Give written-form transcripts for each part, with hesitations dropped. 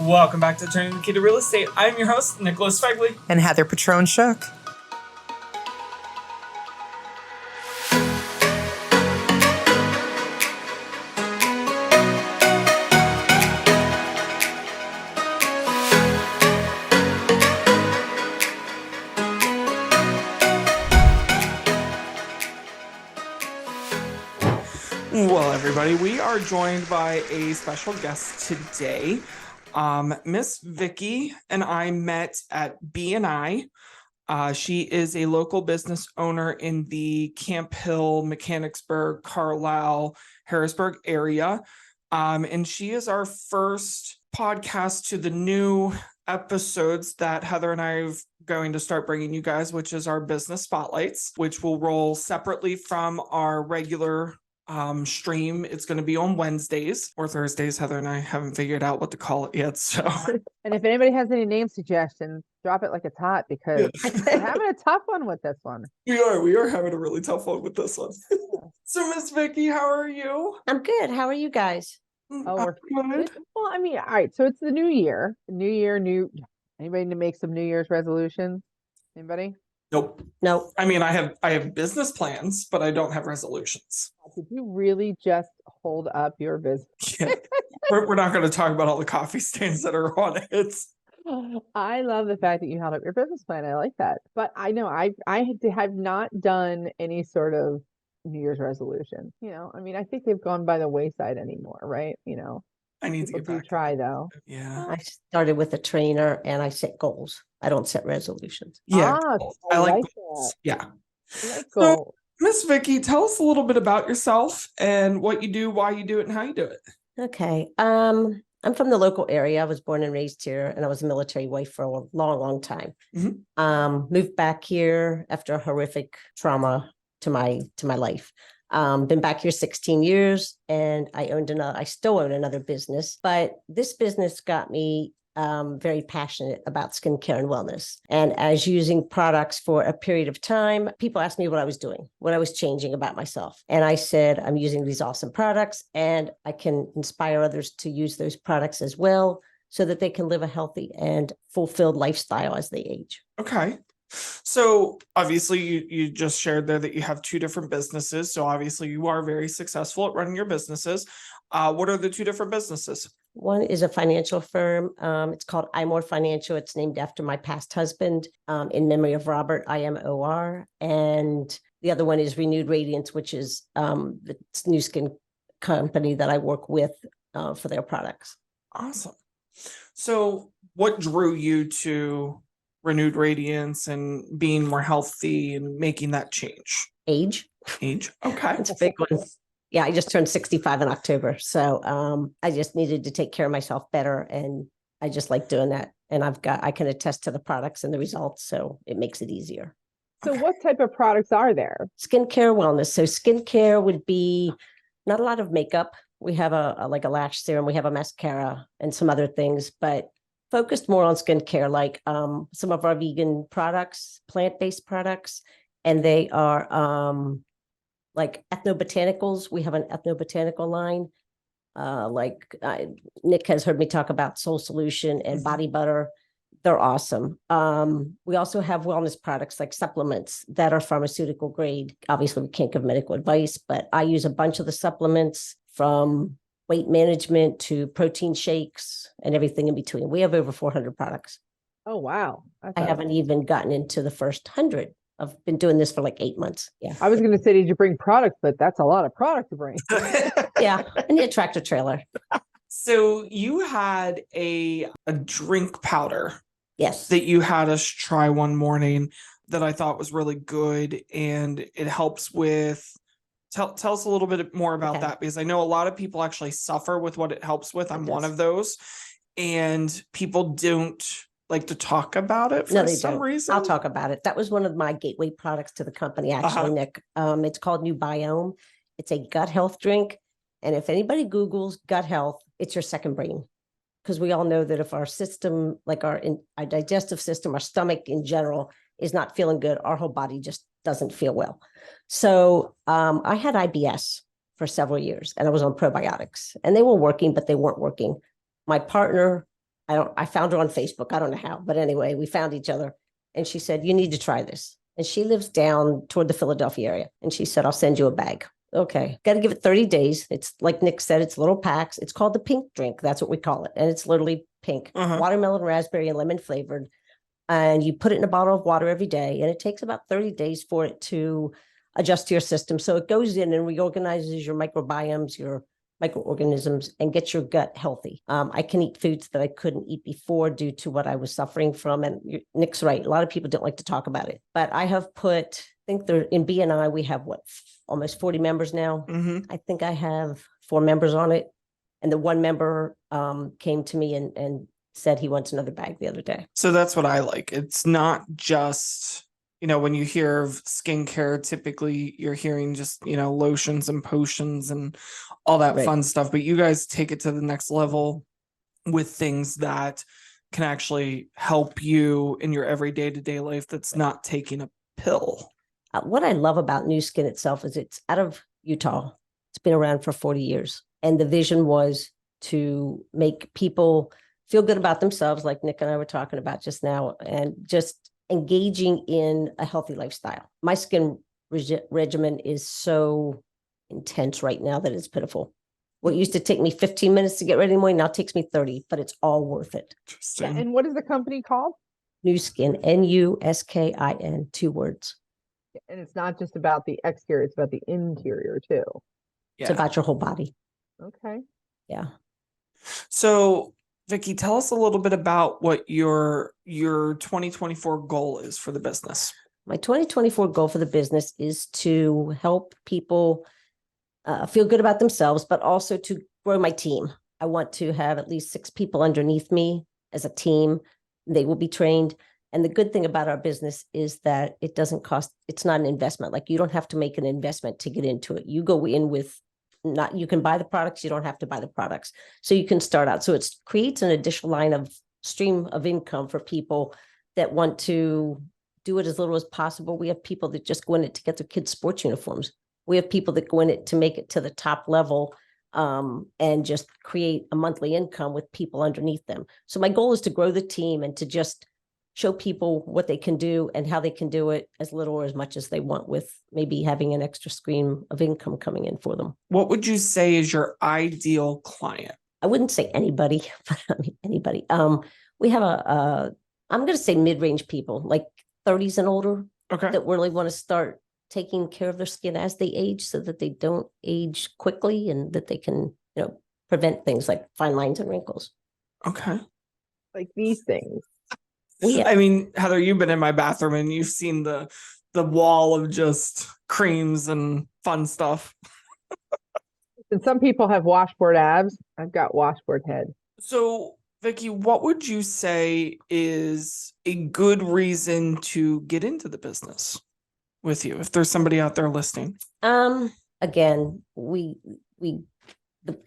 Welcome back to Turning the Key to Real Estate. I'm your host, Nicholas Feagley. And Heather Petrone-Shook. Well, everybody, we are joined by a special guest today. Miss Vicki and I met at B&I. She is a local business owner in the Camp Hill, Mechanicsburg, Carlisle, Harrisburg area. And she is our first podcast to the new episodes that Heather and I are going to start bringing you guys, which is our business spotlights, which will roll separately from our regular stream. It's going to be on Wednesdays or Thursdays. Heather and I haven't figured out what to call it yet. So, and if anybody has any name suggestions, drop it like it's hot because we're having a tough one with this one. We are having a really tough one with this one. So, Miss Vicki, how are you? I'm good. How are you guys? Oh, we're good. Well, I mean, all right. So it's the new year. Anybody to make some New Year's resolutions? Anybody? Nope. I mean, I have business plans, but I don't have resolutions. Did you really just hold up your business? Yeah. We're not going to talk about all the coffee stains that are on it. I love the fact that you held up your business plan. I like that. But I know I have not done any sort of New Year's resolution. I mean, I think they've gone by the wayside anymore, right? I need to get back. Try though. Yeah. I started with a trainer and I set goals. I don't set resolutions. Yeah. I like goals. Yeah. I like goals. So, Miss Vicki, tell us a little bit about yourself and what you do, why you do it, and how you do it. Okay. I'm from the local area. I was born and raised here, and I was a military wife for a long, long time. Mm-hmm. Moved back here after a horrific trauma to my life. Been back here 16 years, and I still own another business, but this business got me very passionate about skincare and wellness. And as using products for a period of time, people asked me what I was doing, what I was changing about myself. And I said, I'm using these awesome products and I can inspire others to use those products as well so that they can live a healthy and fulfilled lifestyle as they age. Okay. So obviously you just shared there that you have two different businesses. So obviously you are very successful at running your businesses. What are the two different businesses? One is a financial firm. It's called iMore Financial. It's named after my past husband, in memory of Robert, IMOR. And the other one is Renewed Radiance, which is the new skin company that I work with for their products. Awesome. So what drew you to Renewed Radiance and being more healthy and making that change? Age. Okay. It's a big one. Yeah, I just turned 65 in October. So I just needed to take care of myself better. And I just like doing that. And I can attest to the products and the results. So it makes it easier. So what type of products are there? Skincare wellness. So skincare would be not a lot of makeup. We have a lash serum. We have a mascara and some other things, but focused more on skincare, like some of our vegan products, plant-based products. And they are like ethnobotanicals. We have an ethnobotanical line. Nick has heard me talk about Soul Solution and Body Butter. They're awesome. We also have wellness products like supplements that are pharmaceutical grade. Obviously, we can't give medical advice, but I use a bunch of the supplements from weight management to protein shakes and everything in between. We have over 400 products. Oh, wow. I haven't even gotten into the first 100. I've been doing this for like 8 months. Yeah. I was going to say, did you bring products? But that's a lot of product to bring. Yeah. And the tractor trailer. So you had a drink powder. Yes. That you had us try one morning that I thought was really good. And it helps with, tell us a little bit more about that, because I know a lot of people actually suffer with what it helps with. I'm one of those. And people don't like to talk about it for some reason. I'll talk about it. That was one of my gateway products to the company, actually, Nick. It's called New Biome. It's a gut health drink. And if anybody Googles gut health, it's your second brain. Because we all know that if our system, like our digestive system, our stomach in general is not feeling good, our whole body just doesn't feel well. So I had IBS for several years and I was on probiotics and they were working, but they weren't working. My partner I found her on Facebook. I don't know how, but anyway, we found each other and she said, you need to try this. And she lives down toward the Philadelphia area. And she said, I'll send you a bag. Okay. Got to give it 30 days. It's like Nick said, it's little packs. It's called the pink drink. That's what we call it. And it's literally pink, watermelon, raspberry, and lemon flavored. And you put it in a bottle of water every day. And it takes about 30 days for it to adjust to your system. So it goes in and reorganizes your microbiomes, your microorganisms, and get your gut healthy. I can eat foods that I couldn't eat before due to what I was suffering from. And Nick's right. A lot of people don't like to talk about it, but I have put, I think there in BNI, we have almost 40 members now. I think I have 4 members on it. And the one member came to me and said he wants another bag the other day. So that's what I like. It's not just, when you hear of skincare, typically you're hearing just, lotions and potions and all that fun stuff. But you guys take it to the next level with things that can actually help you in your everyday to day life that's not taking a pill. What I love about Nu Skin itself is it's out of Utah. It's been around for 40 years. And the vision was to make people feel good about themselves, like Nick and I were talking about just now, and just engaging in a healthy lifestyle. My skin regimen is so intense right now that it's pitiful. What used to take me 15 minutes to get ready in the morning now takes me 30, but it's all worth it. Yeah, and what is the company called? Nu Skin, NUSKIN, 2 words. And it's not just about the exterior, it's about the interior too. It's about your whole body. Okay. Yeah. So Vicki, tell us a little bit about what your 2024 goal is for the business. My 2024 goal for the business is to help people feel good about themselves, but also to grow my team. I want to have at least 6 people underneath me as a team. They will be trained. And the good thing about our business is that it doesn't cost, it's not an investment. Like you don't have to make an investment to get into it. You go in with you can buy the products, you don't have to buy the products. So you can start out. So it creates an additional line of stream of income for people that want to do it as little as possible. We have people that just go in it to get their kids' sports uniforms. We have people that go in it to make it to the top level and just create a monthly income with people underneath them. So my goal is to grow the team and to just show people what they can do and how they can do it as little or as much as they want, with maybe having an extra stream of income coming in for them. What would you say is your ideal client? I wouldn't say anybody, but I mean anybody. We have I'm going to say mid-range people, like 30s and older, that really want to start taking care of their skin as they age so that they don't age quickly and that they can, prevent things like fine lines and wrinkles. Okay. Like these things. I mean, Heather, you've been in my bathroom and you've seen the wall of just creams and fun stuff. And some people have washboard abs. I've got washboard head. So, Vicki, what would you say is a good reason to get into the business with you, if there's somebody out there listening? Again,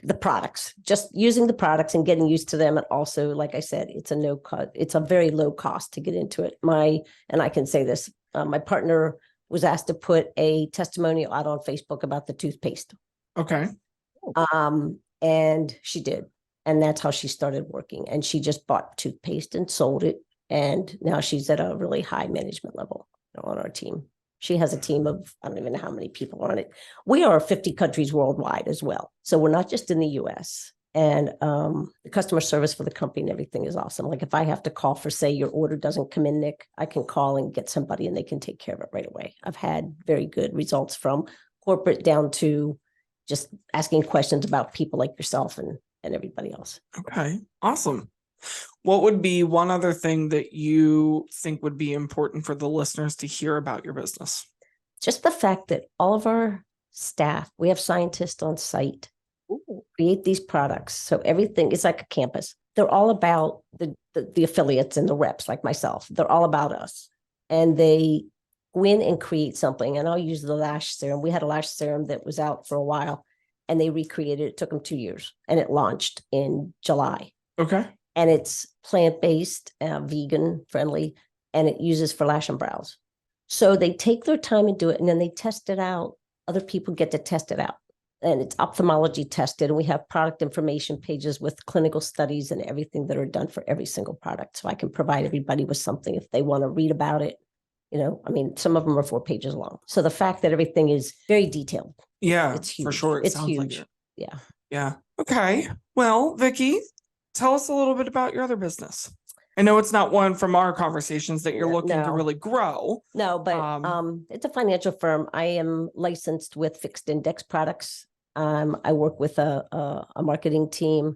the products, just using the products and getting used to them. And also, like I said, it's a very low cost to get into it. And I can say this, my partner was asked to put a testimonial out on Facebook about the toothpaste. Okay. And she did. And that's how she started working. And she just bought toothpaste and sold it. And now she's at a really high management level on our team. She has a team of, I don't even know how many people on it. We are 50 countries worldwide as well. So we're not just in the US. And the customer service for the company and everything is awesome. Like if I have to call for, say, your order doesn't come in, Nick, I can call and get somebody and they can take care of it right away. I've had very good results from corporate down to just asking questions about people like yourself and everybody else. Okay, awesome. What would be one other thing that you think would be important for the listeners to hear about your business? Just the fact that all of our staff, we have scientists on site, create these products. So everything is like a campus. They're all about the affiliates and the reps like myself. They're all about us. And they go in and create something. And I'll use the lash serum. We had a lash serum that was out for a while and they recreated it. It took them 2 years and it launched in July. Okay. And it's plant-based, vegan friendly, and it uses for lash and brows. So they take their time and do it, and then they test it out. Other people get to test it out. and it's ophthalmology tested. And we have product information pages with clinical studies and everything that are done for every single product. So I can provide everybody with something if they want to read about it. I mean, some of them are 4 pages long. So the fact that everything is very detailed. Yeah, It's huge. for sure. It's sounds like huge. it. Yeah. Yeah. Okay. Well, Vicki, tell us a little bit about your other business. I know it's not one from our conversations that you're looking to No. really grow. No, but it's a financial firm. I am licensed with fixed index products. I work with a marketing team,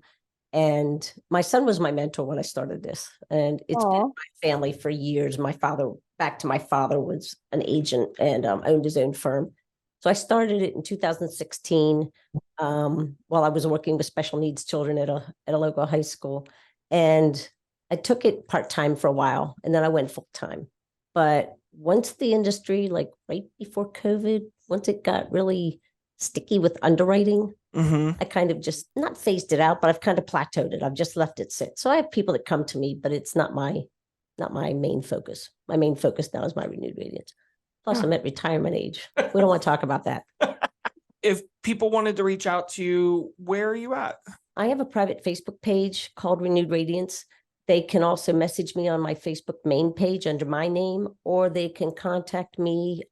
and my son was my mentor when I started this, and it's been Aw. my family for years. My father was an agent and owned his own firm. So I started it in 2016 while I was working with special needs children at a local high school, and I took it part-time for a while, and then I went full-time. But once the industry, like right before COVID, once it got really sticky with underwriting, I kind of just not phased it out, but I've kind of plateaued it. I've just left it sit. So I have people that come to me, but it's not my main focus. My main focus now is my renewed radiance. Plus, I'm at retirement age. We don't want to talk about that. If people wanted to reach out to you, where are you at? I have a private Facebook page called Renewed Radiance. They can also message me on my Facebook main page under my name, or they can contact me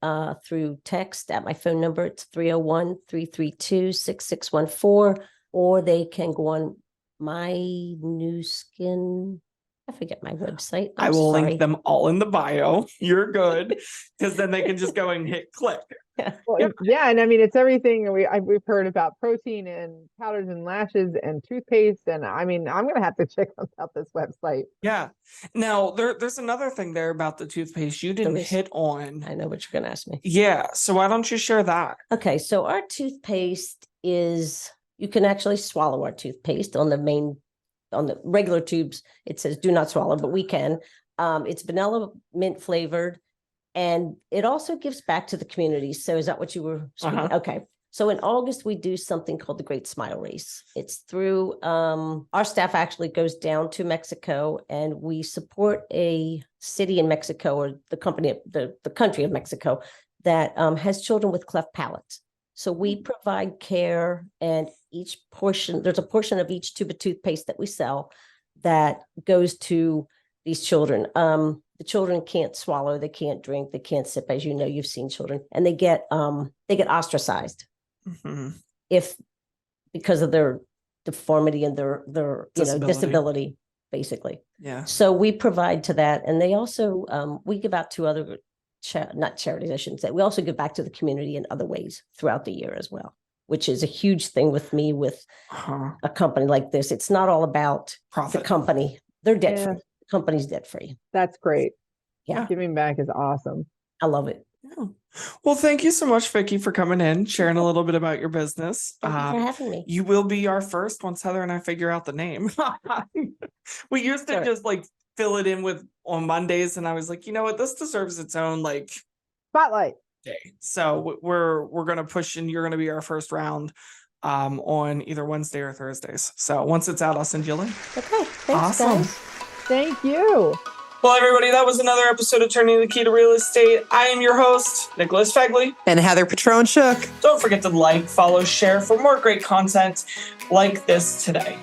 through text at my phone number. It's 301-332-6614, or they can go on my new skin. I forget my website. I will sorry. link them all in the bio. You're good, because then they can just go and hit click. Well, yeah, and I mean it's everything we've heard about protein and powders and lashes and toothpaste, and I mean I'm gonna have to check out this website. Yeah. Now there's another thing there about the toothpaste you didn't hit on. I know what you're gonna ask me. Yeah. So why don't you share that? Okay, so our toothpaste is, you can actually swallow our toothpaste on the regular tubes. It says do not swallow, but we can. It's vanilla mint flavored. And it also gives back to the community. So is that what you were speaking? Okay. So in August, we do something called the Great Smile Race. It's through, our staff actually goes down to Mexico, and we support a city in Mexico, or the country of Mexico, that has children with cleft palates. So we provide care, and there's a portion of each tube of toothpaste that we sell that goes to these children. The children can't swallow, they can't drink, they can't sip, as you know, you've seen children, and they get ostracized because of their deformity and their disability, basically. Yeah. So we provide to that, and they also we give out to other not charities, I shouldn't say. We also give back to the community in other ways throughout the year as well, which is a huge thing with me with a company like this. It's not all about profit. The company. They're debt free. The company's debt free. That's great. Yeah. Giving back is awesome. I love it. Yeah. Well, thank you so much, Vicki, for coming in, sharing a little bit about your business. Thank you for having me. You will be our first once Heather and I figure out the name. We used to just like fill it in on Mondays, and I was like, you know what, this deserves its own like spotlight day. So we're gonna push, and you're gonna be our first round on either Wednesday or Thursdays. So once it's out, I'll send you a link. Okay. Thanks, awesome. Guys. Thank you. Well, everybody, that was another episode of Turning the Key to Real Estate. I am your host, Nicholas Feagley. And Heather Petrone-Shook. Don't forget to like, follow, share for more great content like this today.